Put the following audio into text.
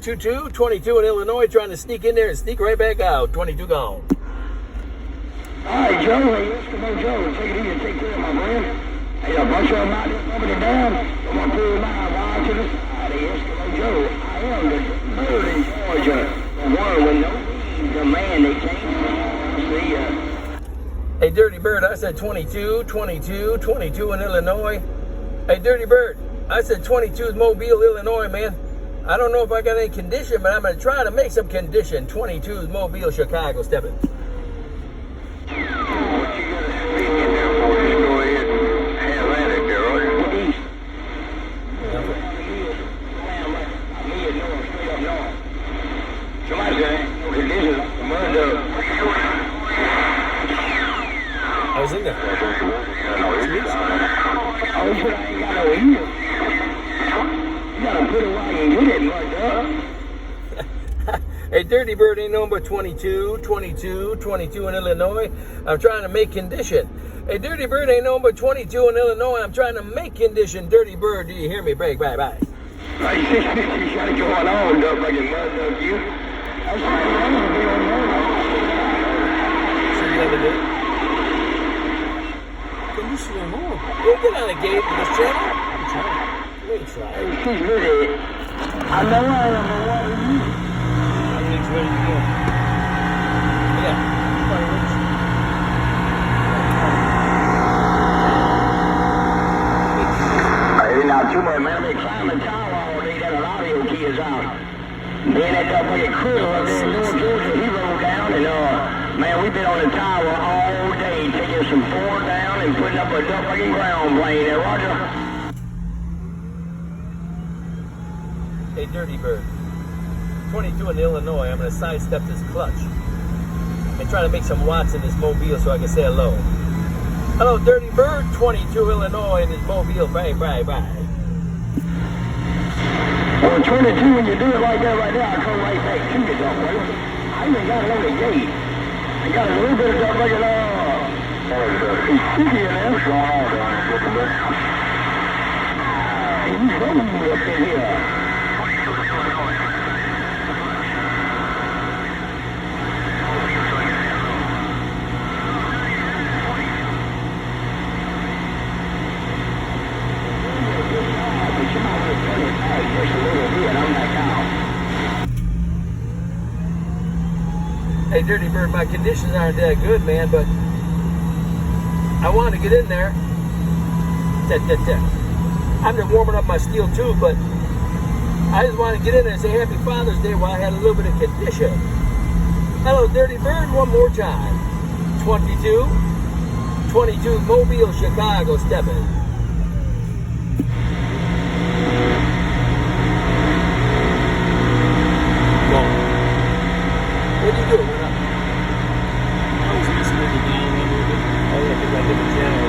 2-2, 22 in Illinois, trying to sneak in there and sneak right back out. 22 gone. All right, Joe. Hey, Eskimo Joe. Take it easy. Take care, my friend. Hey, a bunch of them out there coming it down. I'm going to pull them out right to the side. Hey, Eskimo Joe. I am the bird in Georgia. The one with no wings. The man that came. See ya. Hey, Dirty Bird, I said 22, 22, 22 in Illinois. Hey, Dirty Bird, I said 22 is Mobile, Illinois, man. I don't know if I got any condition, but I'm going to try to make some condition. 22 is Mobile, Chicago, stepping. I was in there. Oh, shit, I ain't got no ears. You gotta put it while you hit it, like, Hey, Dirty Bird ain't nothing but 22, 22, 22 in Illinois. I'm trying to make condition. Hey, Dirty Bird ain't nothing but 22 in Illinois. I'm trying to make condition. Dirty Bird, do you hear me? Break, bye, bye. Like 650, you got it going on, duck, like it mud, duck, you. That's why you want to be on there. So you never did? Can you swim more? You get on a gate in this channel. Wait, try. She's ready. I know I am one. Everything's ready to go. Yeah. Hey, now, too much, man. They climb the tower all day. That audio key is out. Then that fucking crew up there in North Georgia, he rolled down and, man, we've been on the tower all day, taking some board down and putting up a fucking ground plane there, Roger. Hey, Dirty Bird. 22 in Illinois. I'm going to sidestep this clutch and try to make some watts in this Mobile so I can say hello. Hello, Dirty Bird. 22 Illinois in this Mobile. Bye, bye, bye. Well, 22, when you do it like that right now, I come right back to you, dog, right? I even got it on the gate. I got a little bit of stuff like it, it's sticky in there. What's going on down here, Brooklyn, man? He's running me up in here. Hey, Dirty Bird, my conditions aren't that good, man, but I want to get in there. I'm just warming up my steel tube, but I just want to get in there and say Happy Father's Day while I had a little bit of condition. Hello, Dirty Bird, one more time. 22, 22 Mobile, Chicago, stepping. What do you do? I was listening to down a little bit. Oh, yeah, because I did the channel.